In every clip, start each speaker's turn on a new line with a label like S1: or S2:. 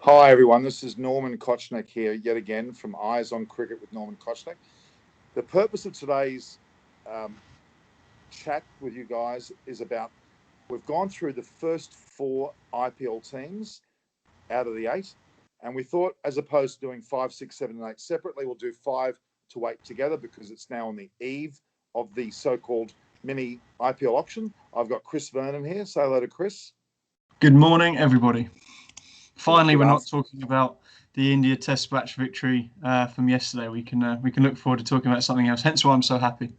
S1: Hi everyone, this is Norman Kochnick here yet again from Eyes on Cricket with Norman Kochnick. The purpose of today's chat with you guys is about, we've gone through the first 4 IPL teams out of the 8, and we thought as opposed to doing 5, 6, 7 and 8 separately, we'll do 5 to 8 together because it's now on the eve of the so-called mini IPL auction. I've got Chris Vernon here. Say hello to Chris.
S2: Good morning, everybody. Finally, we're not talking about the India Test match victory from yesterday. We can look forward to talking about something else. Hence why I'm so happy.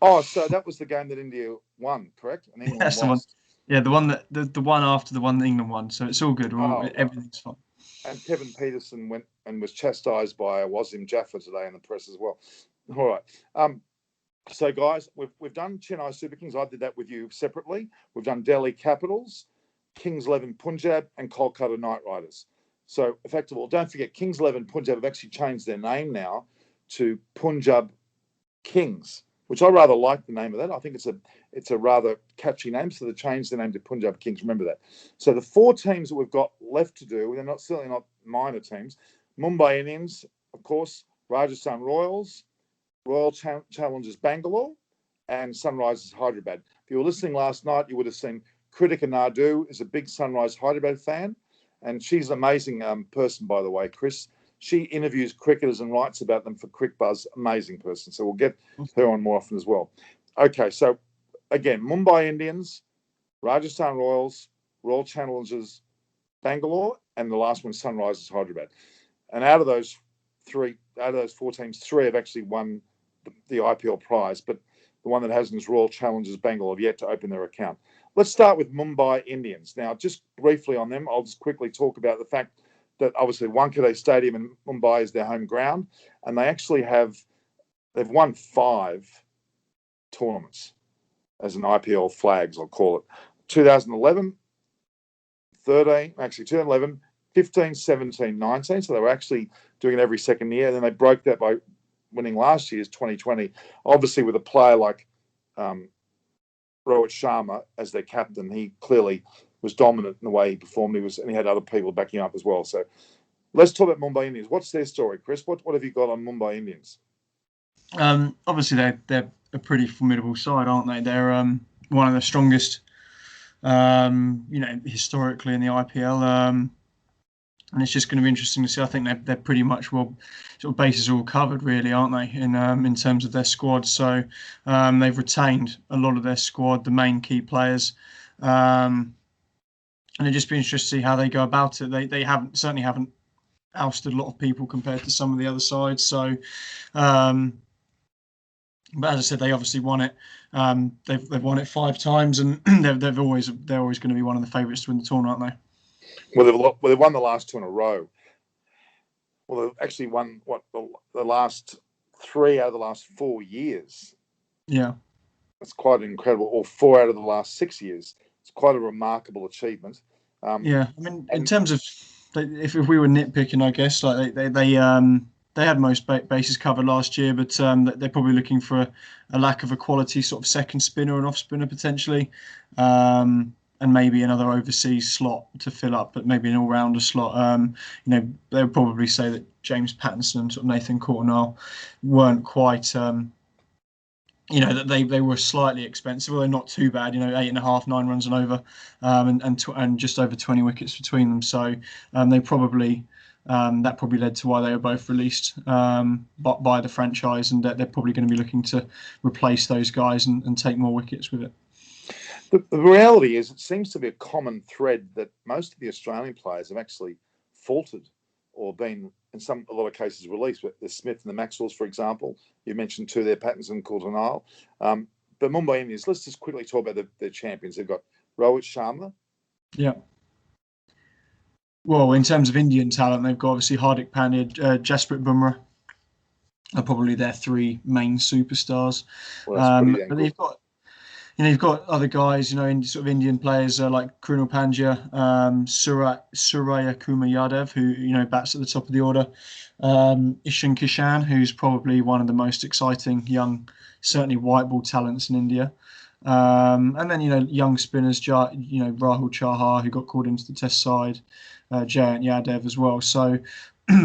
S1: Oh, so that was the game that India won, correct? And England
S2: That's
S1: lost.
S2: the one. Yeah, the one after the one that England won. So it's all good. Everything's fine.
S1: And Kevin Peterson went and was chastised by Wasim Jaffer today in the press as well. All right. So guys, we've done Chennai Super Kings. I did that with you separately. We've done Delhi Capitals, Kings 11 Punjab, and Kolkata Knight Riders. So effectively, don't forget, Kings 11 Punjab have actually changed their name now to Punjab Kings, which I rather like the name of that. I think it's a rather catchy name, so they changed the name to Punjab Kings. Remember that. So the 4 teams that we've got left to do, they're certainly not minor teams. Mumbai Indians, of course, Rajasthan Royals, Royal Challengers Bangalore, and Sunrisers Hyderabad. If you were listening last night, you would have seen Kritika Naidu is a big Sunrise Hyderabad fan, and she's an amazing person, by the way, Chris. She interviews cricketers and writes about them for Crick Buzz. Amazing person. So we'll get her on more often as well. Okay, so again, Mumbai Indians, Rajasthan Royals, Royal Challengers Bangalore, and the last one, Sunrisers Hyderabad. And out of those 4 teams, 3 have actually won the IPL prize, but the one that hasn't is Royal Challengers Bangalore, have yet to open their account. Let's start with Mumbai Indians. Now, just briefly on them, I'll just quickly talk about the fact that obviously Wankhede Stadium in Mumbai is their home ground, and they've won 5 tournaments as an IPL flags, I'll call it. 2011, 2011, 15, 17, 19. So they were actually doing it every second year. And then they broke that by winning last year's 2020, obviously with a player like Rohit Sharma as their captain. He clearly was dominant in the way he performed. And he had other people backing him up as well. So let's talk about Mumbai Indians. What's their story, Chris? What have you got on Mumbai Indians?
S2: Obviously, they're a pretty formidable side, aren't they? They're one of the strongest, historically in the IPL. And it's just going to be interesting to see. I think they're pretty much sort of bases all covered, really, aren't they? In terms of their squad. So they've retained a lot of their squad, the main key players, and it'll just be interesting to see how they go about it. They certainly haven't ousted a lot of people compared to some of the other sides. So, but as I said, they obviously won it. They've won it 5 times, and they're always going to be one of the favourites to win the tournament, aren't they?
S1: Well, they've won the last 2 in a row. Well, they've actually won the last 3 out of the last 4 years.
S2: Yeah,
S1: that's quite incredible. Or 4 out of the last 6 years. It's quite a remarkable achievement.
S2: Yeah, I mean, in terms of if we were nitpicking, I guess like they had most bases covered last year, but they're probably looking for a lack of a quality sort of second spinner and off spinner potentially. And maybe another overseas slot to fill up, but maybe an all-rounder slot. They would probably say that James Pattinson and sort of Nathan Coulter weren't quite, that they were slightly expensive. Well, they're not too bad. 8.5, 9 runs and over, and just over 20 wickets between them. So they probably that probably led to why they were both released by the franchise, and they're probably going to be looking to replace those guys and take more wickets with it.
S1: The reality is, it seems to be a common thread that most of the Australian players have actually faltered or been, in a lot of cases, released. The Smith and the Maxwells, for example. You mentioned 2 there, Pattinson and Coulter. But Mumbai Indians, let's just quickly talk about their champions. They've got Rohit Sharma.
S2: Yeah. Well, in terms of Indian talent, they've got obviously Hardik Pandya, Jasprit Bumrah are probably their 3 main superstars.
S1: Well, that's pretty
S2: but they've got. You've got other guys, in sort of Indian players like Krunal Pandya, Surya Kumar Yadav, who, bats at the top of the order. Ishan Kishan, who's probably one of the most exciting young, certainly white ball talents in India. And then, young spinners, Rahul Chahar, who got called into the Test side, Jayant Yadav as well. So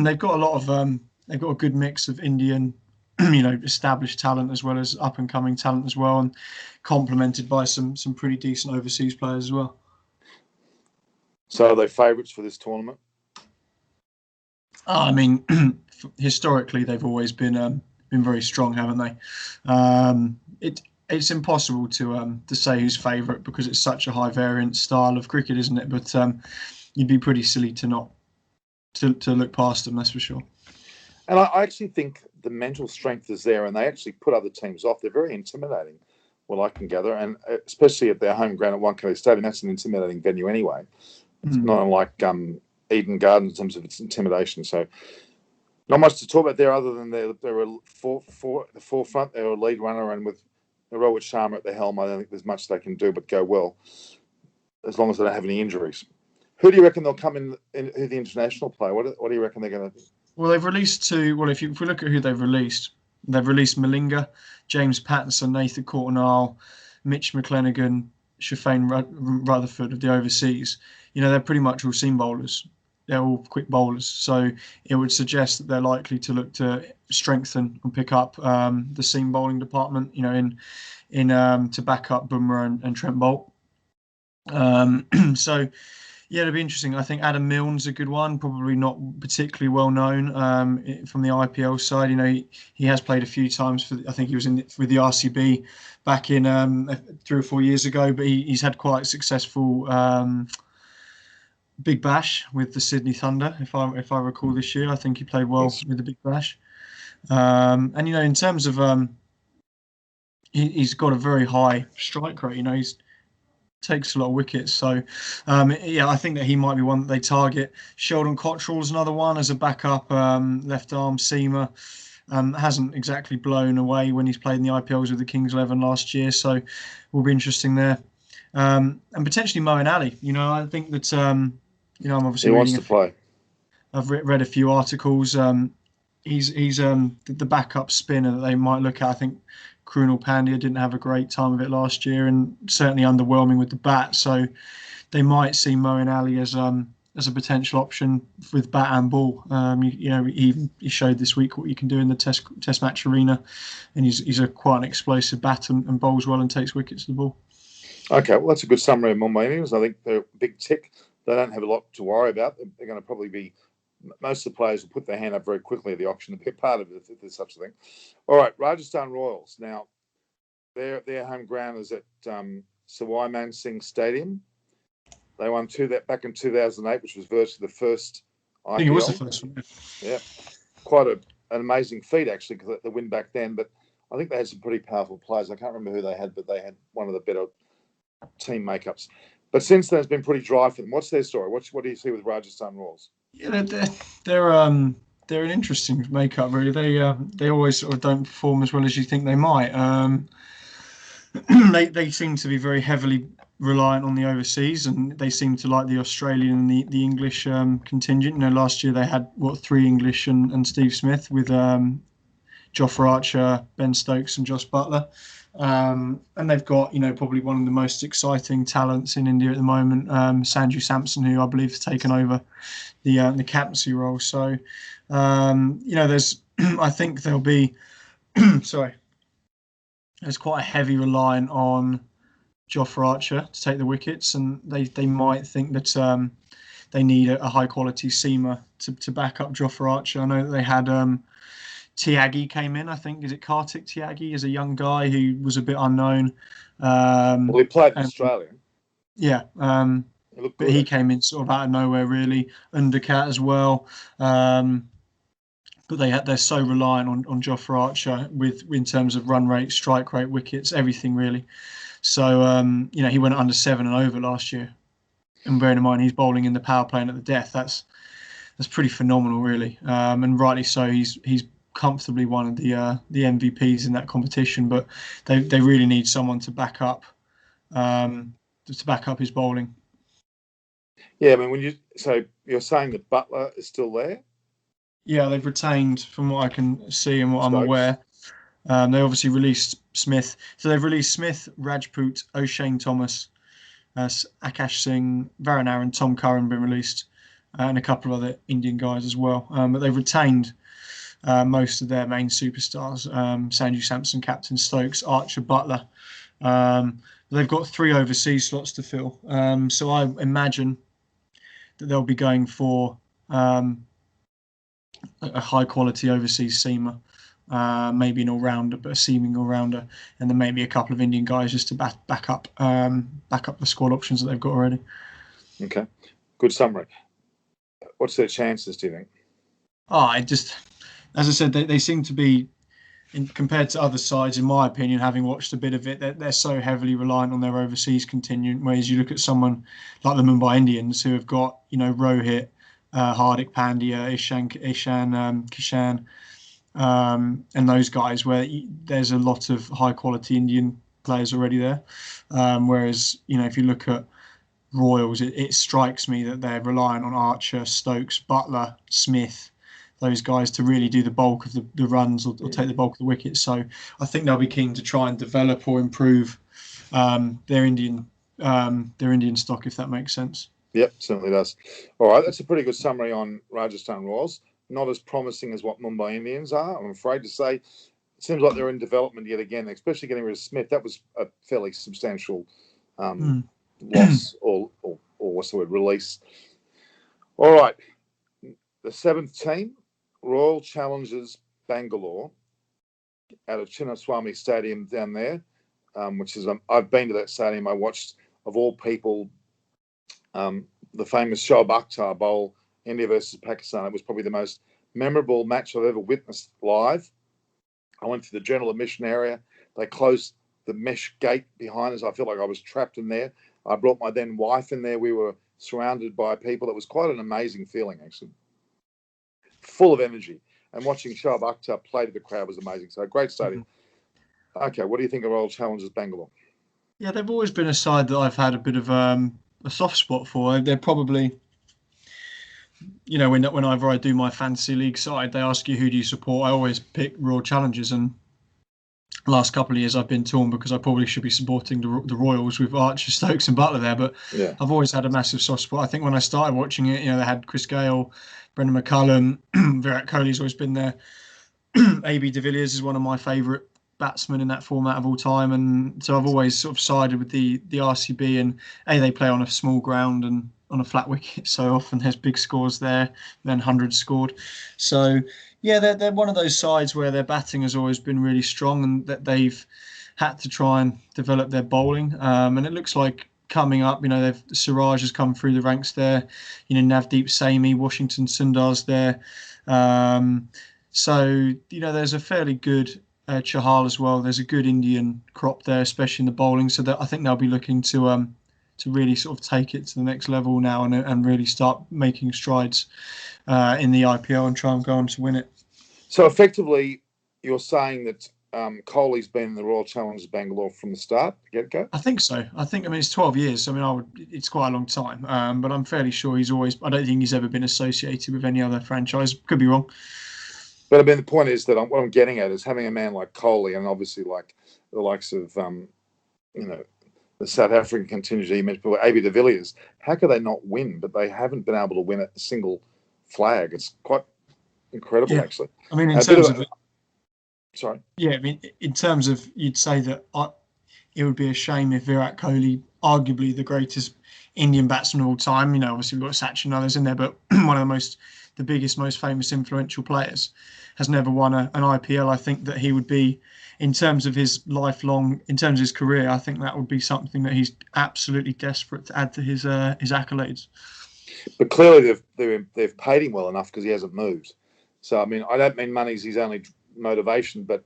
S2: they've got a lot of, they've got a good mix of Indian, established talent as well as up and coming talent as well, and complemented by some pretty decent overseas players as well.
S3: So are they favourites for this tournament?
S2: I mean, historically they've always been very strong, haven't they? It's impossible to say who's favourite because it's such a high variant style of cricket, isn't it? But you'd be pretty silly to not to look past them, that's for sure.
S3: And I actually think the mental strength is there, and they actually put other teams off. They're very intimidating, well, I can gather, and especially at their home ground at Wankhede Stadium. That's an intimidating venue anyway. It's not unlike Eden Gardens in terms of its intimidation. So not much to talk about there other than they're the forefront. They're a lead runner, and with Rohit Sharma at the helm, I don't think there's much they can do but go well, as long as they don't have any injuries. Who do you reckon they'll come in who the international play? What do you reckon they're going to do?
S2: Well, they've released two. Well, if we look at who they've released Malinga, James Pattinson, Nathan Coulter-Nile, Mitch McClenaghan, Shafane Rutherford of the overseas. They're pretty much all seam bowlers. They're all quick bowlers. So it would suggest that they're likely to look to strengthen and pick up the seam bowling department, to back up Bumrah and Trent Boult. So, yeah, it'll be interesting. I think Adam Milne's a good one, probably not particularly well known from the IPL side. He has played a few times I think he was with the RCB back in 3 or 4 years ago, but he's had quite a successful Big Bash with the Sydney Thunder, if I recall this year. I think he played well with the Big Bash. And in terms of he's got a very high strike rate. He's takes a lot of wickets. So, I think that he might be one that they target. Sheldon Cottrell's another one as a backup left arm seamer. Hasn't exactly blown away when he's played in the IPLs with the Kings 11 last year. So, will be interesting there. And potentially Moeen Ali. I think that I'm obviously
S3: he wants to play.
S2: I've read a few articles. He's the backup spinner that they might look at. I think Krunal Pandya didn't have a great time of it last year, and certainly underwhelming with the bat. So they might see Moeen Ali as a potential option with bat and ball. He showed this week what you can do in the test match arena, and he's quite an explosive bat and bowls well and takes wickets to the ball.
S3: Okay, well, that's a good summary of Mumbai Indians. I think they're a big tick. They don't have a lot to worry about. They're going to probably be. Most of the players will put their hand up very quickly at the auction to be a part of it if there's such a thing. All right, Rajasthan Royals. Now, their home ground is at Sawai Man Singh Stadium. They won back in 2008, which was virtually the first IPL.
S2: I think it was the first one.
S3: Yeah, quite an amazing feat, actually, because the win back then. But I think they had some pretty powerful players. I can't remember who they had, but they had one of the better team makeups. But since then, it's been pretty dry for them. What's their story? What do you see with Rajasthan Royals?
S2: Yeah, they're an interesting makeup, really. They always sort of don't perform as well as you think they might. They seem to be very heavily reliant on the overseas, and they seem to like the Australian and the English contingent. Last year they had 3 English and Steve Smith with Jofra Archer, Ben Stokes, and Josh Buttler. And they've got, probably one of the most exciting talents in India at the moment, Sanju Samson, who I believe has taken over the captaincy role. So, there's, I think there'll be, there's quite a heavy reliance on Jofra Archer to take the wickets, and they might think that they need a high quality seamer to back up Jofra Archer. I know that they had Tyagi came in, I think. Is it Kartik Tyagi? Is a young guy who was a bit unknown.
S3: Well, he played in Australia.
S2: Yeah. But he came in sort of out of nowhere, really. Undercat as well. But they're so reliant on Jofra Archer in terms of run rate, strike rate, wickets, everything really. So he went under 7 and over last year. And bearing in mind he's bowling in the power play and at the death, that's pretty phenomenal, really. And rightly so. He's comfortably one of the MVPs in that competition, but they really need someone to back up his bowling.
S3: Yeah, I mean, so you're saying that Buttler is still there?
S2: Yeah, they've retained, from what I can see and what I'm aware. They obviously released Smith. So they've released Smith, Rajput, O'Shane Thomas, Akash Singh, Varun Aaron, Tom Curran been released, and a couple of other Indian guys as well. But they've retained most of their main superstars: Sanju Samson, Captain Stokes, Archer, Butler. They've got 3 overseas slots to fill. So I imagine that they'll be going for a high quality overseas seamer. Maybe an all-rounder, but a seaming all-rounder, and then maybe a couple of Indian guys just to back up the squad options that they've got already.
S1: Okay, good summary. What's their chances, do you think?
S2: As I said, they seem to be, compared to other sides, in my opinion, having watched a bit of it, they're so heavily reliant on their overseas contingent. Whereas you look at someone like the Mumbai Indians, who have got, Rohit, Hardik Pandya, Ishan Kishan. And those guys, where there's a lot of high quality Indian players already there. Whereas, if you look at Royals, it strikes me that they're reliant on Archer, Stokes, Butler, Smith, those guys to really do the bulk of the runs or take the bulk of the wickets. So I think they'll be keen to try and develop or improve their Indian stock, if that makes sense.
S1: Yep, certainly does. All right, that's a pretty good summary on Rajasthan Royals. Not as promising as what Mumbai Indians are, I'm afraid to say. It seems like they're in development yet again, especially getting rid of Smith. That was a fairly substantial loss or what's the word, release. All right, the 7th team, Royal Challengers Bangalore, out of Chinnaswamy Stadium down there, which is, I've been to that stadium. I watched, of all people, the famous Shoaib Akhtar bowl, India versus Pakistan. It was probably the most memorable match I've ever witnessed live. I went to the general admission area. They closed the mesh gate behind us. I felt like I was trapped in there. I brought my then wife in there. We were surrounded by people. It was quite an amazing feeling, actually. Full of energy. And watching Shoaib Akhtar play to the crowd was amazing. So, great stadium. Okay, what do you think of Royal Challengers Bangalore?
S2: Yeah, they've always been a side that I've had a bit of a soft spot for. They're probably... whenever I do my fantasy league side, they ask you who do you support. I always pick Royal Challengers, and last couple of years I've been torn because I probably should be supporting the Royals with Archer, Stokes, and Butler there. But yeah, I've always had a massive soft spot. I think when I started watching it, they had Chris Gale, Brendan McCullum, Virat Kohli's always been there. AB de Villiers is one of my favourite batsmen in that format of all time, and so I've always sort of sided with the RCB. And they play on a small ground and on a flat wicket, so often there's big scores there, then hundreds scored. So yeah, they're one of those sides where their batting has always been really strong, and that they've had to try and develop their bowling. And it looks like coming up, Siraj has come through the ranks there. Navdeep Saini, Washington Sundar's there. So there's a fairly good Chahal as well. There's a good Indian crop there, especially in the bowling. So that I think they'll be looking to really sort of take it to the next level now and really start making strides in the IPL and try and go on to win it.
S1: So effectively, you're saying that Kohli's been in the Royal Challengers Bangalore from the start, get-go?
S2: I think so. It's 12 years. So, it's quite a long time. But I'm fairly sure I don't think he's ever been associated with any other franchise. Could be wrong.
S1: But the point is that what I'm getting at is having a man like Kohli, and obviously like the likes of, the South African contingent you mentioned, AB de Villiers, how could they not win? But they haven't been able to win a single flag. It's quite incredible, actually.
S2: In terms of
S1: sorry.
S2: Yeah, in terms of, you'd say that it would be a shame if Virat Kohli, arguably the greatest Indian batsman of all time, obviously we've got Sachin and others in there, but one of the biggest, most famous, influential players, has never won an IPL. I think that he would be, in terms of his career, I think that would be something that he's absolutely desperate to add to his accolades. But
S1: clearly they've paid him well enough because he hasn't moved. So, I don't mean money's his only motivation, but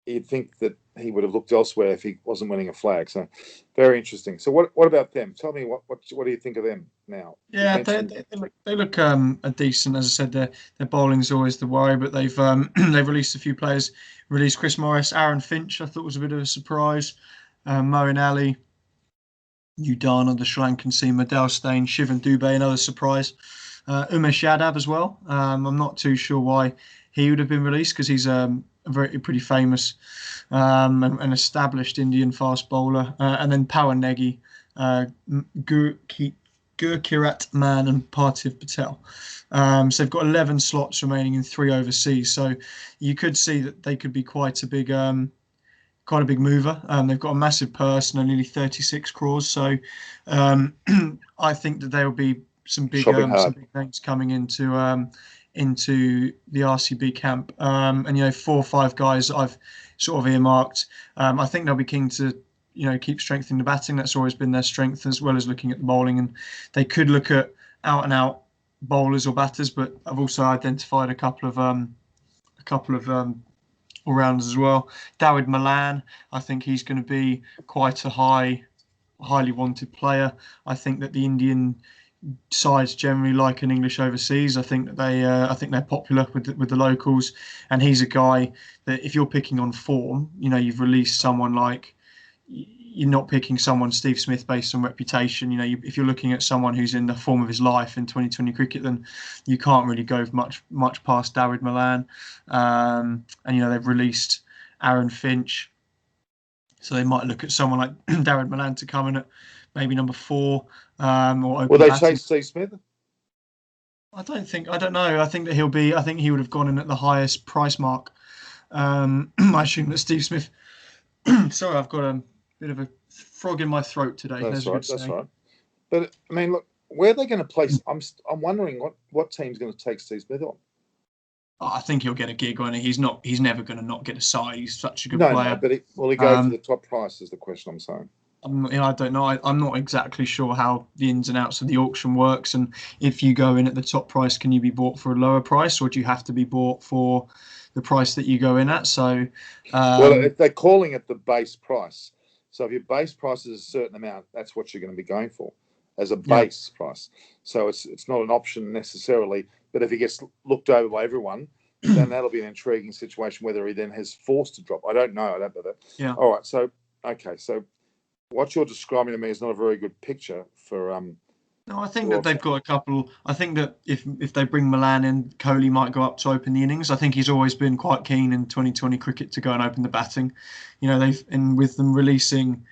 S1: you'd think that he would have looked elsewhere if he wasn't winning a flag. So, very interesting. So, what about them? Tell me what do you think of them now?
S2: Yeah, they look a decent. As I said, their bowling's always the worry, but they've released a few players. Released Chris Morris, Aaron Finch. I thought was a bit of a surprise. Moeen Ali, Udana, the Sri Lankan seamer, Dale Steyn, Shivan Dubey, another surprise. Umesh Yadav as well. I'm not too sure why he would have been released because he's a pretty famous and established Indian fast bowler, and then Power Negi, Gurkirat Man, and Parthiv Patel. So they've got 11 slots remaining in 3 overseas. So you could see that they could be quite a big mover. They've got a massive purse and nearly 36 crores. So I think that there will be some big names coming into the RCB camp. And 4 or 5 guys that I've sort of earmarked. I think they'll be keen to keep strengthening the batting. That's always been their strength, as well as looking at the bowling. And they could look at out and out bowlers or batters, but I've also identified a couple of all-rounders as well. Dawid Malan, I think he's going to be quite a highly wanted player. I think that the Indian sides generally like an English overseas. I think that they're popular with the locals, and he's a guy that if you're picking on form, you've released someone like. You're not picking someone, Steve Smith, based on reputation. If you're looking at someone who's in the form of his life in 2020 cricket, then you can't really go much past Dawid Malan. And they've released Aaron Finch, so they might look at someone like Dawid Malan to come in at maybe number 4.
S3: Will they chase Steve Smith?
S2: I don't know. I think that I think he would have gone in at the highest price mark. I assume that Steve Smith. Sorry, I've got a bit of a frog in my throat today.
S3: That's right. But I mean, look, where are they going to place? I'm wondering what team's going to take Steve Smith on.
S2: I think he'll get a gig on it. He's never going to not get a side. He's such a good player.
S3: No, but will he go for the top price? Is the question I'm saying.
S2: I don't know. I'm not exactly sure how the ins and outs of the auction works, and if you go in at the top price, can you be bought for a lower price, or do you have to be bought for the price that you go in at? So,
S3: well, if they're calling it the base price, so if your base price is a certain amount, that's what you're going to be going for as a base price. So it's not an option necessarily, but if he gets looked over by everyone, then that'll be an intriguing situation. Whether he then has forced to drop, I don't know. I don't know that.
S2: Yeah.
S3: All right. So so what you're describing to me is not a very good picture for.
S2: No, I think that they've got a couple. I think that if they bring Milan in, Kohli might go up to open the innings. I think he's always been quite keen in 2020 cricket to go and open the batting. With them releasing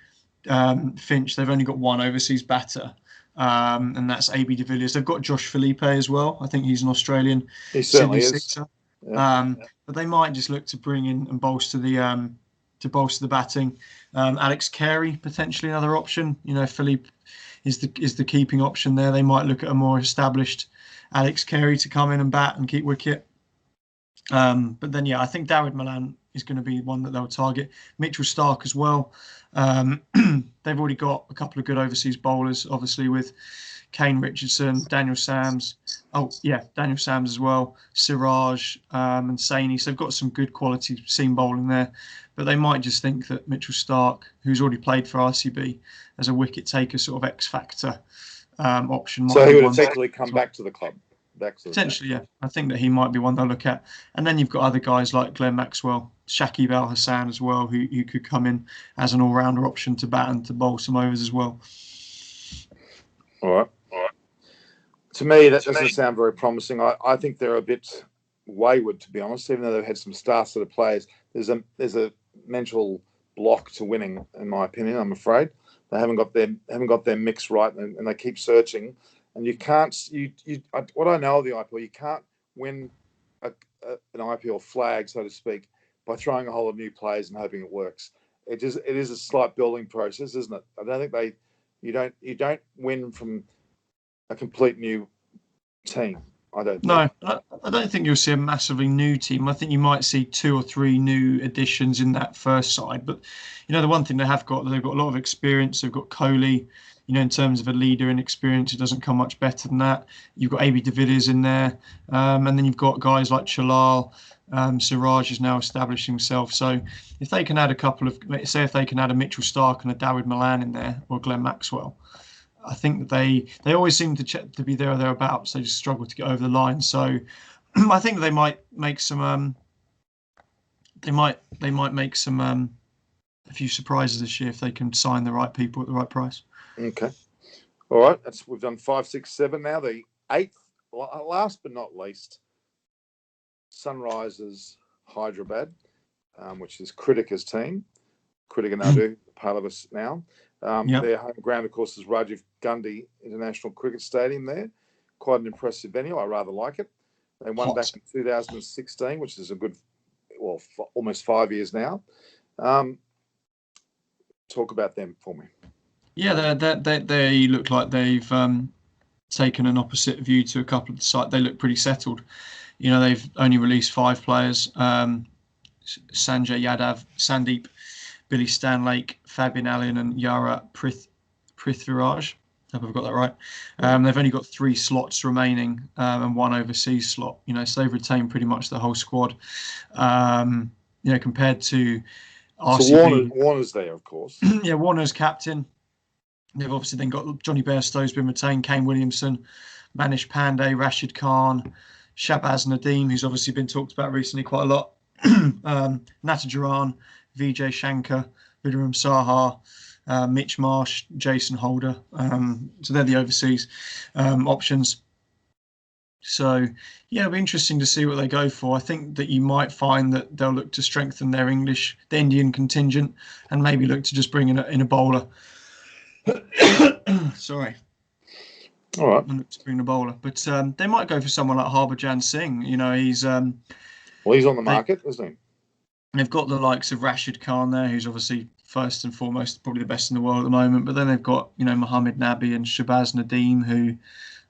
S2: Finch, they've only got 1 overseas batter, and that's AB de Villiers. They've got Josh Philippe as well. I think he's an Australian.
S3: He certainly is.
S2: Sixer. Yeah. But they might just look to bring in and bolster the batting. Alex Carey, potentially another option. Philippe is the keeping option there. They might look at a more established Alex Carey to come in and bat and keep wicket. But then, I think Dawid Malan is going to be one that they'll target. Mitchell Starc as well. They've already got a couple of good overseas bowlers, obviously, with Kane Richardson, Daniel Sams. Daniel Sams as well. Siraj and Saini. So they've got some good quality seam bowling there. But they might just think that Mitchell Starc, who's already played for RCB, as a wicket taker sort of X factor option.
S3: So he would effectively come back to the club.
S2: Potentially, yeah. I think that he might be one they'll look at. And then you've got other guys like Glenn Maxwell, Shakib Al Hasan as well, who could come in as an all-rounder option to bat and to bowl some overs as well.
S3: All right. To me, that doesn't sound very promising. I think they're a bit wayward, to be honest, even though they've had some star-sort of players. There's a mental block to winning, in my opinion, I'm afraid. They haven't got their mix right, and they keep searching. And you can't. What I know of the IPL, you can't win an IPL flag, so to speak, by throwing a whole lot of new players and hoping it works. It is a slight building process, isn't it? I don't think you don't win from a complete new team. I don't think you'll see a massively new team. I think you might see 2 or 3 new additions in that first side. But the one thing they've got a lot of experience. They've got Kohli. In terms of a leader and experience, it doesn't come much better than that. You've got AB de Villiers in there, and then you've got guys like Chalal. Siraj is now establishing himself. So if they can add if they can add a Mitchell Starc and a Dawid Malan in there, or Glenn Maxwell, I think that they always seem to be there or thereabouts. They just struggle to get over the line. So I think they might make some. They might make some a few surprises this year if they can sign the right people at the right price. Okay. All right. We've done 5, 6, 7 now. The 8th, last but not least, Sunrisers Hyderabad.
S1: which is Critica's team. Critica Nadu, part of us now. Their home ground, of course, is Rajiv Gandhi International Cricket Stadium there. Quite an impressive venue. I rather like it. They won back in 2016, which is a good, almost 5 years now. Talk about them for me.
S2: Yeah, they look like they've taken an opposite view to a couple of the sites. They look pretty settled. You know, they've only released 5 players. Sanjay Yadav, Sandeep, Billy Stanlake, Fabian Allen and Yara Prithviraj. I hope I've got that right. They've only got 3 slots remaining and 1 overseas slot. You know, so they've retained pretty much the whole squad. You know, compared to RCB.
S1: So Warner's there, of course.
S2: Yeah, Warner's captain. They've obviously then got Johnny Bairstow's been retained, Kane Williamson, Manish Pandey, Rashid Khan, Shabazz Nadeem, who's obviously been talked about recently quite a lot, Natarajan, Vijay Shankar, Vidram Saha, Mitch Marsh, Jason Holder. So they're the overseas options. So, yeah, it'll be interesting to see what they go for. I think that you might find that they'll look to strengthen their the Indian contingent, and maybe look to just bring in a bowler. Sorry.
S1: All right.
S2: Look to bring a bowler. But they might go for someone like Harbhajan Singh. You know, he's...
S1: he's on the market, isn't he?
S2: They've got the likes of Rashid Khan there, who's obviously first and foremost probably the best in the world at the moment. But then they've got, you know, Mohammad Nabi and Shabazz Nadeem, who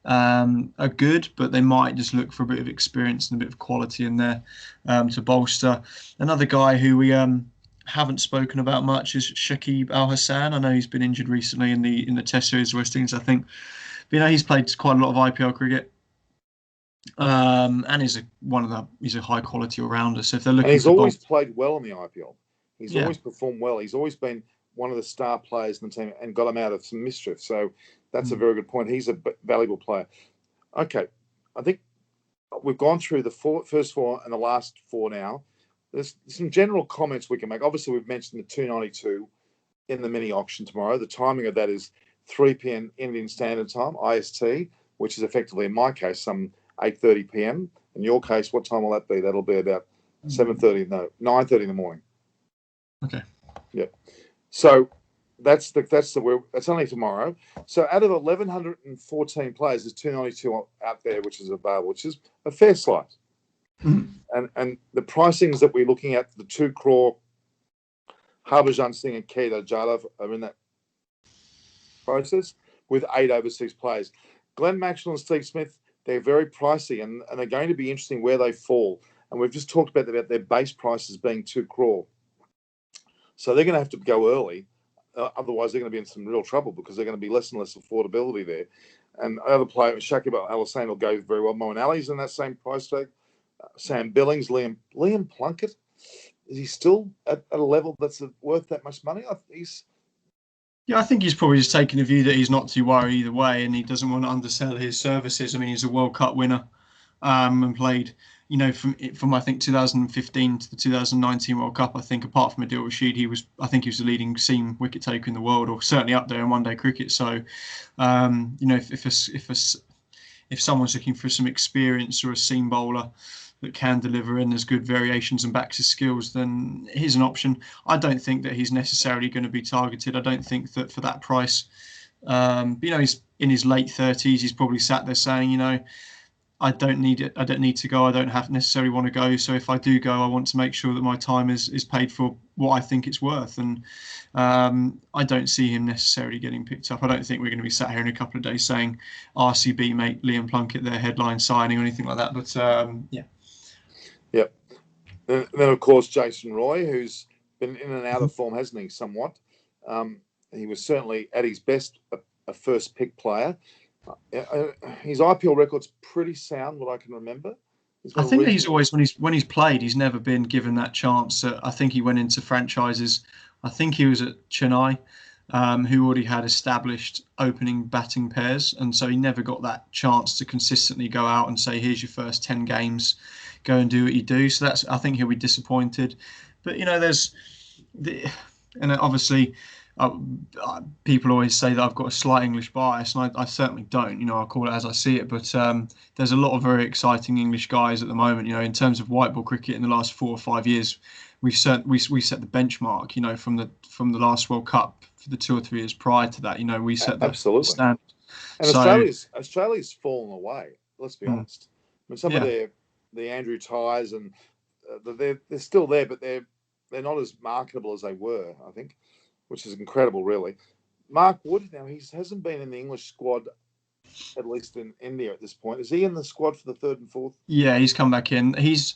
S2: are good, but they might just look for a bit of experience and a bit of quality in there to bolster. Another guy who we haven't spoken about much is Shakib Al Hasan. I know he's been injured recently in the Test series West Indies, I think. But, you know, he's played quite a lot of IPL cricket. And he's a high quality all rounder. So if they're looking,
S1: and he's always played well in the IPL. He's always performed well. He's always been one of the star players in the team and got him out of some mischief. So that's a very good point. He's a valuable player. Okay, I think we've gone through the first 4 and the last 4 now. There's some general comments we can make. Obviously, we've mentioned the 292 in the mini auction tomorrow. The timing of that is 3 p.m. Indian Standard Time, IST, which is effectively, in my case, some 8:30 p.m. In your case, what time will that be? That'll be about 9:30 in the morning.
S2: Okay.
S1: Yeah. So that's only tomorrow. So out of 1,114 players, there's 292 out there, which is available, which is a fair slice. Mm-hmm. And the pricings that we're looking at, the 2 crore, Harbhajan Singh and Kedar Jadhav are in that process with 8 overseas players. Glenn Maxwell and Steve Smith, they're very pricey, and they're going to be interesting where they fall. And we've just talked about their base prices being 2 crore. So they're going to have to go early. Otherwise, they're going to be in some real trouble because they're going to be less and less affordability there. And other players, Shakib Al Hasan will go very well. Moeen Ali's in that same price tag. Sam Billings, Liam Plunkett. Is he still at a level that's worth that much money?
S2: Yeah, I think he's probably just taking the view that he's not too worried either way, and he doesn't want to undersell his services. I mean, he's a World Cup winner and played, you know, from I think 2015 to the 2019 World Cup. I think apart from Adil Rashid, he was the leading seam wicket taker in the world, or certainly up there in one-day cricket. So, you know, if someone's looking for some experience or a seam bowler that can deliver and there's good variations and backs his skills, then here's an option. I don't think that he's necessarily going to be targeted. I don't think that for that price, you know, he's in his late 30s. He's probably sat there saying, you know, I don't need it. I don't need to go. I don't necessarily want to go. So if I do go, I want to make sure that my time is paid for what I think it's worth. And I don't see him necessarily getting picked up. I don't think we're going to be sat here in a couple of days saying RCB make Liam Plunkett their headline signing or anything like that. But yeah.
S1: Yep. Then, of course, Jason Roy, who's been in and out of form, hasn't he, somewhat? He was certainly at his best a first pick player. His IPL record's pretty sound, what I can remember.
S2: I think that he's always, when he's played, he's never been given that chance. I think he went into franchises. I think he was at Chennai, who already had established opening batting pairs, and so he never got that chance to consistently go out and say, "Here's your first 10 games, go and do what you do." So I think he'll be disappointed. But you know, and obviously. People always say that I've got a slight English bias, and I certainly don't. You know, I'll call it as I see it. But there's a lot of very exciting English guys at the moment. You know, in terms of white ball cricket in the last 4 or 5 years, we set the benchmark, you know, from the last World Cup for the 2 or 3 years prior to that. You know, we set the standard.
S3: And
S2: so,
S3: Australia's fallen away. Let's be honest. I mean, some of the Andrew Tyes and they're still there, but they're not as marketable as they were, I think, which is incredible, really. Mark Wood, now he hasn't been in the English squad, at least in India at this point. Is he in the squad for the 3rd and 4th?
S2: Yeah, he's come back in. He's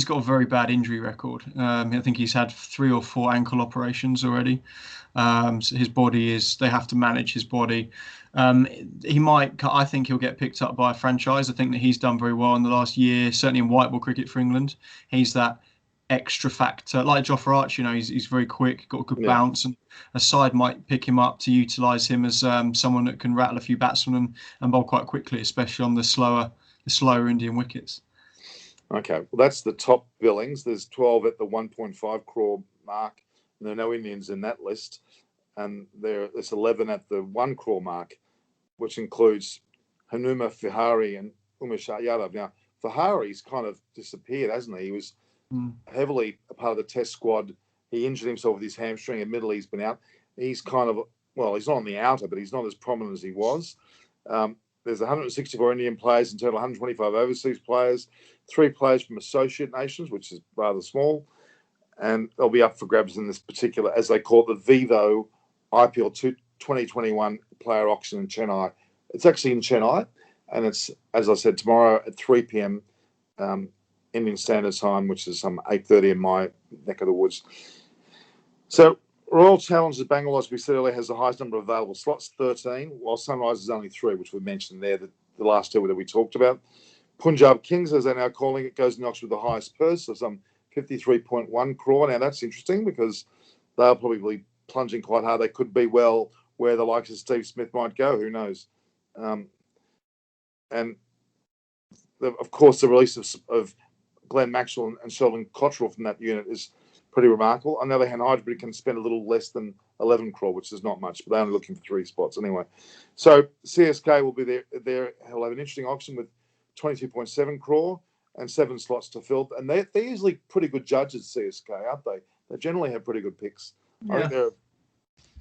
S2: got a very bad injury record. I think he's had 3 or 4 ankle operations already. So his body they have to manage his body. I think he'll get picked up by a franchise. I think that he's done very well in the last year, certainly in white ball cricket for England. He's that extra factor, like Jofra Archer, you know, he's very quick, got a good bounce, and a side might pick him up to utilise him as someone that can rattle a few batsmen and bowl quite quickly, especially on the slower Indian wickets. Okay,
S3: well, that's the top billings. There's 12 at the 1.5 crore mark, and there are no Indians in that list, and there's 11 at the 1 crore mark, which includes Hanuma Vihari and Umesh Yadav. Now, Vihari's kind of disappeared, hasn't he? He was heavily a part of the Test squad. He injured himself with his hamstring. Admittedly, he's been out. He's kind of, well, he's not on the outer, but he's not as prominent as he was. There's 164 Indian players in total, 125 overseas players, 3 players from associate nations, which is rather small. And they'll be up for grabs in this particular, as they call it, the Vivo IPL2021 player auction in Chennai. It's actually in Chennai, and it's, as I said, tomorrow at 3 p.m. Indian Standard Time, which is some 8:30 in my neck of the woods. So Royal Challengers Bangalore, as we said earlier, has the highest number of available slots, 13, while Sunrise is only 3, which we mentioned there, the last 2 that we talked about. Punjab Kings, as they're now calling it, goes in the auction with the highest purse of some 53.1 crore. Now, that's interesting because they'll probably be plunging quite hard. They could be well where the likes of Steve Smith might go. Who knows? And, of course, the release of Glenn Maxwell and Sheldon Cottrell from that unit is pretty remarkable. On the other hand, Hyderabad can spend a little less than 11 crore, which is not much, but they're only looking for 3 spots anyway. So CSK will be there. He'll have an interesting auction with 22.7 crore and 7 slots to fill. And they're usually pretty good judges, CSK, aren't they? They generally have pretty good picks. I think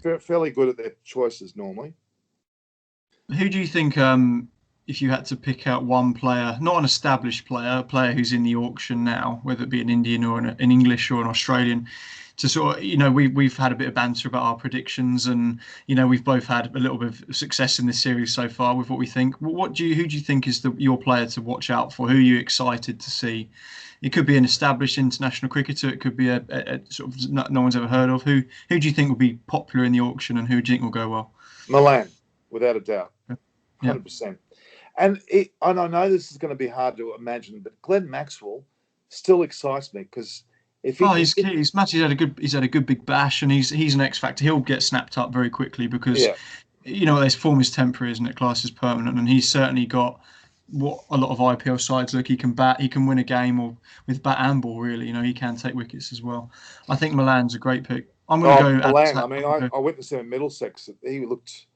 S3: they're fairly good at their choices normally.
S2: Who do you think, if you had to pick out one player, not an established player, a player who's in the auction now, whether it be an Indian or an English or an Australian, to sort of, you know, we've had a bit of banter about our predictions, and, you know, we've both had a little bit of success in this series so far with what we think. Who do you think is your player to watch out for? Who are you excited to see? It could be an established international cricketer. It could be a sort of no one's ever heard of. Who do you think will be popular in the auction, and who do you think will go well?
S3: Milan, without a doubt, 100%.
S2: Yeah.
S3: And I know this is going to be hard to imagine, but Glenn Maxwell still excites me because
S2: he's had a good big bash, and he's an X factor. He'll get snapped up very quickly because you know, his form is temporary, isn't it? Class is permanent, and he's certainly got what a lot of IPL sides look. He can bat, he can win a game or with bat and ball. Really, you know, he can take wickets as well. I think Milan's a great pick. I'm going to go
S3: Milan. I mean, I witnessed him in Middlesex. He looked.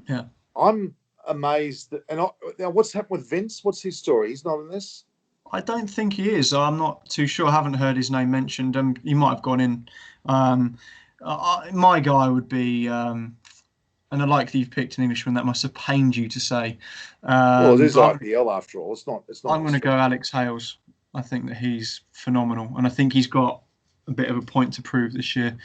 S2: Yeah.
S3: I'm amazed. Now, what's happened with Vince? What's his story? He's not in this?
S2: I don't think he is. I'm not too sure. I haven't heard his name mentioned. He might have gone in. My guy would be, and I like that you've picked an Englishman. That must have pained you to say.
S3: Well, it is IPL after all. It's not.
S2: I'm going to go Alex Hales. I think that he's phenomenal, and I think he's got a bit of a point to prove this year.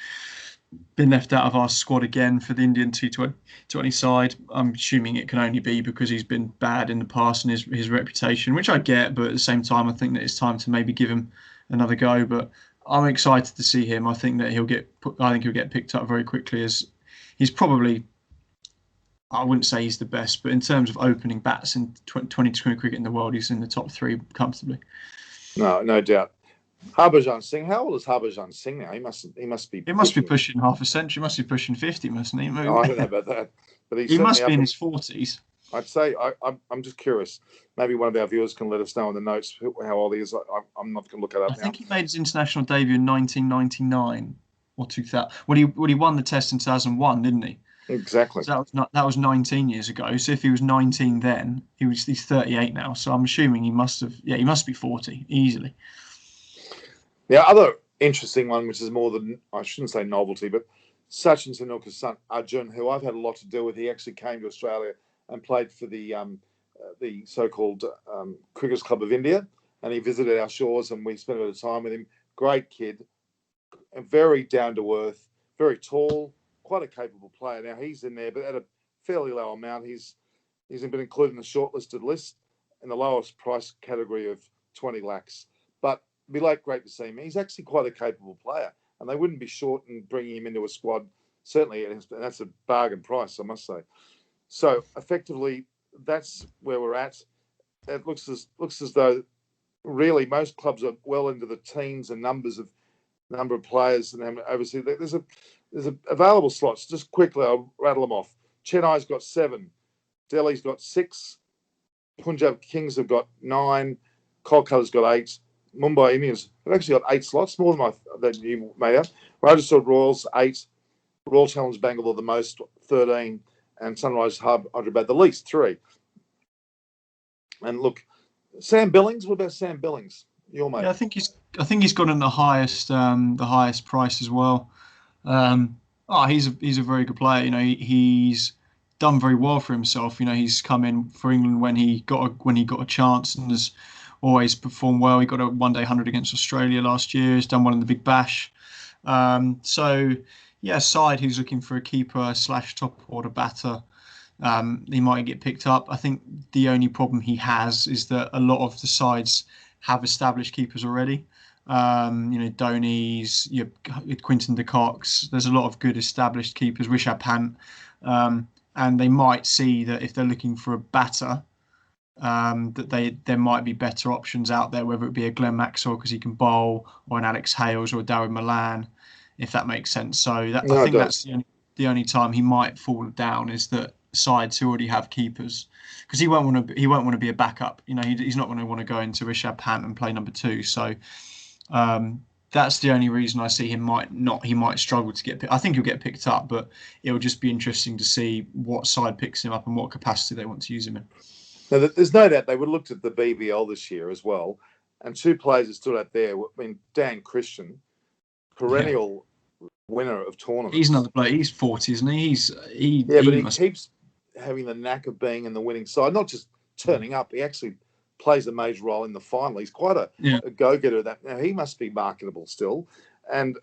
S2: Been left out of our squad again for the Indian T20 side. I'm assuming it can only be because he's been bad in the past and his reputation, which I get, but at the same time, I think that it's time to maybe give him another go. But I'm excited to see him. I think that he'll get picked up very quickly, as he's probably, I wouldn't say he's the best, but in terms of opening bats in 2020 cricket in the world, he's in the top 3 comfortably.
S3: No doubt. Harbhajan Singh, how old is Harbhajan Singh now? He must be.
S2: He must be pushing half a century. Must be pushing 50, mustn't he?
S3: No, I don't know about that, but
S2: he must be in his 40s.
S3: I'd say I'm just curious. Maybe one of our viewers can let us know in the notes how old he is. I'm not going to look it up.
S2: I think he made his international debut in 1999 or 2000. Well, he won the Test in 2001, didn't he?
S3: Exactly.
S2: So that was 19 years ago. So if he was 19 then, he's 38 now. So I'm assuming he must be 40 easily.
S3: Now, other
S1: interesting one, which is more than, I shouldn't say novelty, but Sachin Tendulkar's son Arjun, who I've had a lot to do with. He actually came to Australia and played for the so-called Cricket Club of India, and he visited our shores, and we spent a bit of time with him. Great kid, very down to earth, very tall, quite a capable player. Now he's in there, but at a fairly low amount. He's been included in the shortlisted list in the lowest price category of 20 lakhs. But it'd be great to see him. He's actually quite a capable player, and they wouldn't be short in bringing him into a squad. Certainly, and that's a bargain price, I must say. So effectively, that's where we're at. It looks as though really most clubs are well into the teens and number of players, and obviously there's available slots. Just quickly, I'll rattle them off. Chennai's got 7, Delhi's got 6, Punjab Kings have got 9, Kolkata's got 8, Mumbai Indians have actually got 8 slots, more than you made out. Rajasthan Royals 8, Royal Challenge Bangalore the most, 13, and Sunrise Hyderabad the least, 3. And look, Sam Billings. What about Sam Billings? Your mate?
S2: Yeah, I think he's got in the highest price as well. He's a very good player. He's done very well for himself. He's come in for England when he got a chance and has always performed well. He got a one-day 100 against Australia last year. He's done well in the Big Bash. Side who's looking for a keeper / top order batter. He might get picked up. I think the only problem he has is that a lot of the sides have established keepers already. Dhoni's, Quinton de Kock's. There's a lot of good established keepers, Rishabh Pant, and they might see that if they're looking for a batter, that there might be better options out there, whether it be a Glenn Maxwell because he can bowl, or an Alex Hales or a Darren Milan, if that makes sense. So I think that's the only time he might fall down is that sides who already have keepers, because he won't want to be a backup. He's not going to want to go into Rishabh Pant and play number 2. So that's the only reason I see he might struggle to get picked. I think he'll get picked up, but it'll just be interesting to see what side picks him up and what capacity they want to use him in.
S1: Now, there's no doubt they would have looked at the BBL this year as well, and 2 players that stood out there. I mean, Dan Christian, perennial winner of tournaments.
S2: He's another player. He's 40, isn't he?
S1: But he keeps having the knack of being in the winning side, not just turning up. He actually plays a major role in the final. He's quite a go-getter at that. Now, he must be marketable still. And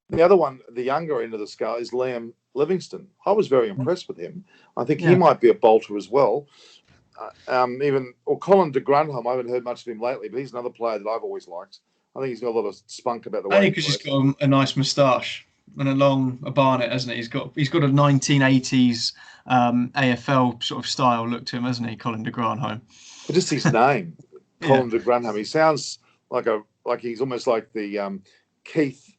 S1: the other one, the younger end of the scale, is Liam Livingston. I was very impressed with him. I think he might be a bolter as well. Colin de Grandhomme, I haven't heard much of him lately, but he's another player that I've always liked. I think he's got a lot of spunk about the way.
S2: I think he's just got a nice moustache and a barnet, hasn't he? He's got a 1980s AFL sort of style look to him, hasn't he, Colin de Grandhomme?
S1: But just his name, Colin de Grandhomme. He sounds like he's almost like the Keith.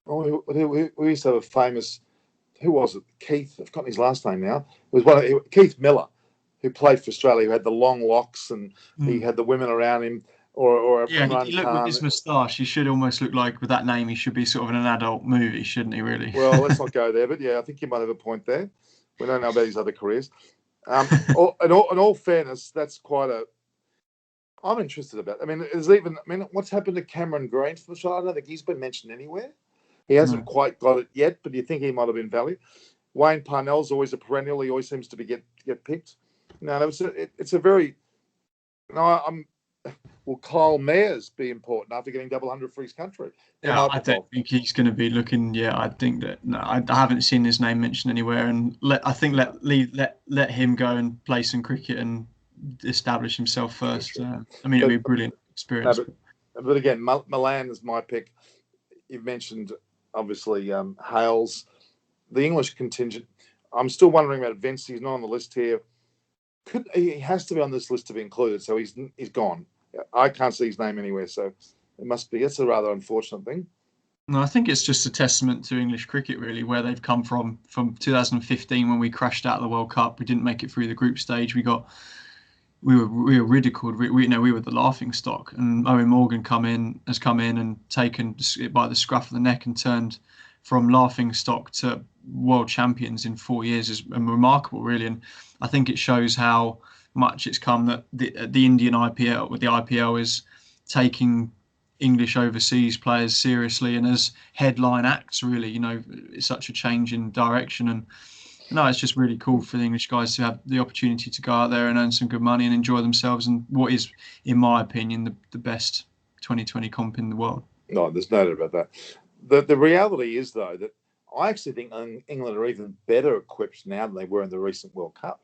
S1: Oh, we used to have a famous. Who was it? Keith. I've forgotten his last name now. It was Keith Miller, who played for Australia, who had the long locks and he had the women around him. Or
S2: he looked with his moustache. He should almost look like, with that name, he should be sort of in an adult movie, shouldn't he? Really?
S1: Well, let's not go there. But I think you might have a point there. We don't know about his other careers. In all fairness, that's quite a. I'm interested about. What's happened to Cameron Green for the Australia? I don't think he's been mentioned anywhere. He hasn't quite got it yet, but do you think he might have been value? Wayne Parnell's always a perennial. He always seems to get picked. No, it's a very. Will Kyle Mayers be important after getting double 100 for his country?
S2: Yeah, I don't think he's going to be looking. Yeah, I think that I haven't seen his name mentioned anywhere, and let him go and play some cricket and establish himself first. Sure. It'll be a brilliant experience.
S1: But again, Milan is my pick. You've mentioned obviously Hales, the English contingent. I'm still wondering about Vince. He's not on the list here. He has to be on this list to be included, so he's gone. I can't see his name anywhere, so it must be. It's a rather unfortunate thing.
S2: No, I think it's just a testament to English cricket, really, where they've come from 2015 when we crashed out of the World Cup. We didn't make it through the group stage. We were ridiculed. We were the laughing stock. And Owen Morgan has come in and taken it by the scruff of the neck and turned from laughing stock to world champions in 4 years is remarkable, really. And I think it shows how much it's come that the Indian IPL, with the IPL, is taking English overseas players seriously and as headline acts, really. It's such a change in direction. And no, it's just really cool for the English guys to have the opportunity to go out there and earn some good money and enjoy themselves in what is, in my opinion, the best 2020 comp in the world.
S1: No, there's no doubt about that. The reality is, though, that I actually think England are even better equipped now than they were in the recent World Cup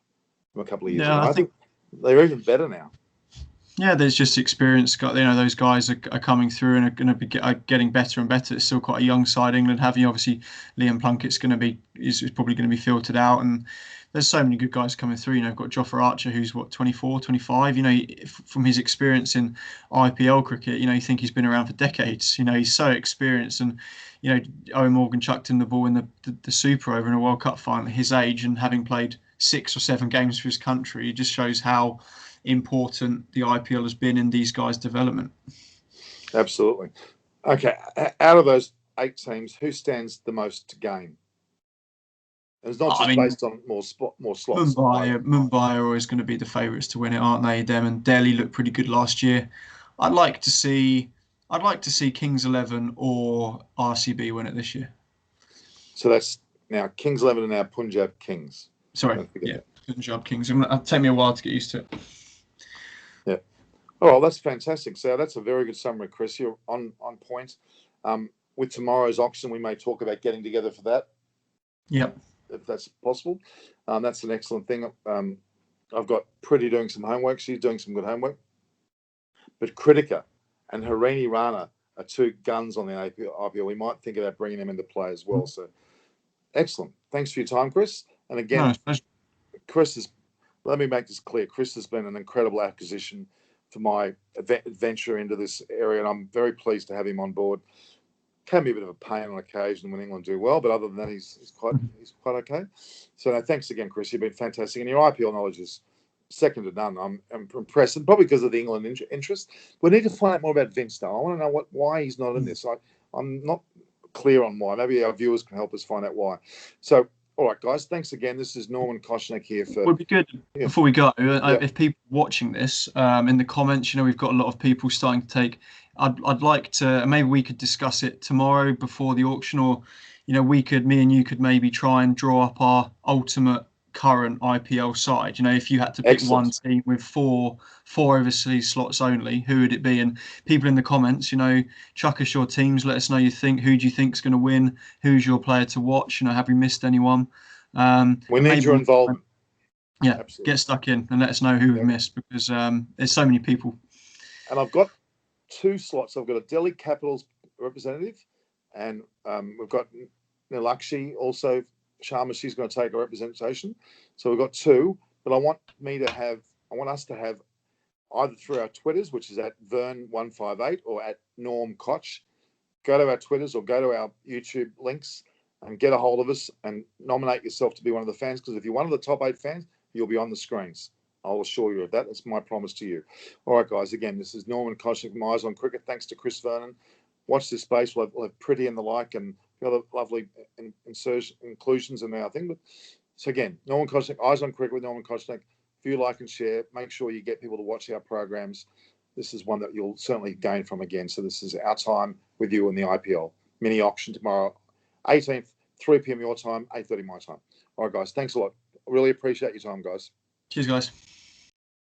S1: from a couple of years ago. I think they're even better now.
S2: Yeah, there's just experience. Those guys are coming through and are going to be getting better and better. It's still quite a young side England have. Obviously, Liam Plunkett's is probably going to be filtered out, and there's so many good guys coming through. You've got Jofra Archer, who's 24, 25. From his experience in IPL cricket, you think he's been around for decades. He's so experienced, and Owen Morgan chucked in the ball in the Super Over in a World Cup final at his age, and having played 6 or 7 games for his country, it just shows how important the IPL has been in these guys' development.
S1: Absolutely. Okay, out of those 8 teams, who stands the most to gain? And it's not just based on more slots.
S2: Mumbai are always going to be the favourites to win it, aren't they? Them and Delhi looked pretty good last year. I'd like to see Kings 11 or RCB win it this year. So
S1: that's now Kings 11 and now Punjab Kings.
S2: Sorry, Punjab Kings. It'll take me a while to get used to it.
S1: Yeah. Oh, that's fantastic. So that's a very good summary, Chris. You're on point. With tomorrow's auction, we may talk about getting together for that.
S2: Yep.
S1: If that's possible. That's an excellent thing. I've got Pretty doing some homework. She's doing some good homework. But Kritika and Harini Rana are 2 guns on the IPL. We might think about bringing them into play as well. So excellent. Thanks for your time, Chris. And again, let me make this clear. Chris has been an incredible acquisition for my venture into this area, and I'm very pleased to have him on board. Can be a bit of a pain on occasion when England do well, but other than that, he's quite okay. So no, thanks again, Chris. You've been fantastic, and your IPL knowledge is second to none. I'm impressed, and probably because of the England interest. We need to find out more about Vince, though. I want to know why he's not in this. I'm not clear on why. Maybe our viewers can help us find out why. So, all right, guys, thanks again. This is Norman Koshnik here for.
S2: Would be good before we go. If people watching this in the comments, we've got a lot of people starting to take. I'd like to, maybe we could discuss it tomorrow before the auction, or me and you could maybe try and draw up our ultimate current IPL side. If you had to pick one team with four overseas slots only, who would it be? And people in the comments, chuck us your teams. Let us know who do you think is going to win? Who's your player to watch? Have we missed anyone?
S1: We need your involvement.
S2: Yeah, absolutely. Get stuck in and let us know who we've missed, because there's so many people.
S1: And I've got 2 slots. I've got a Delhi Capitals representative, and we've got Nilakshi also. Sharma, she's going to take a representation. So we've got 2, but I want us to have either through our Twitters, which is at Vern158 or at Norm Koch. Go to our Twitters or go to our YouTube links and get a hold of us and nominate yourself to be one of the fans, because if you're one of the top 8 fans, you'll be on the screens. I'll assure you of that. That's my promise to you. All right, guys. Again, this is Norman Koshnik from Eyes on Cricket. Thanks to Chris Vernon. Watch this space. We'll have Pretty and the like and the other lovely inclusions in our thing. But so again, Norman Koshnik, Eyes on Cricket with Norman Koshnik. If you like and share, make sure you get people to watch our programs. This is one that you'll certainly gain from again. So this is our time with you in the IPL mini auction tomorrow, 18th, 3 p.m. your time, 8:30 my time. All right, guys. Thanks a lot. Really appreciate your time, guys.
S2: Cheers, guys.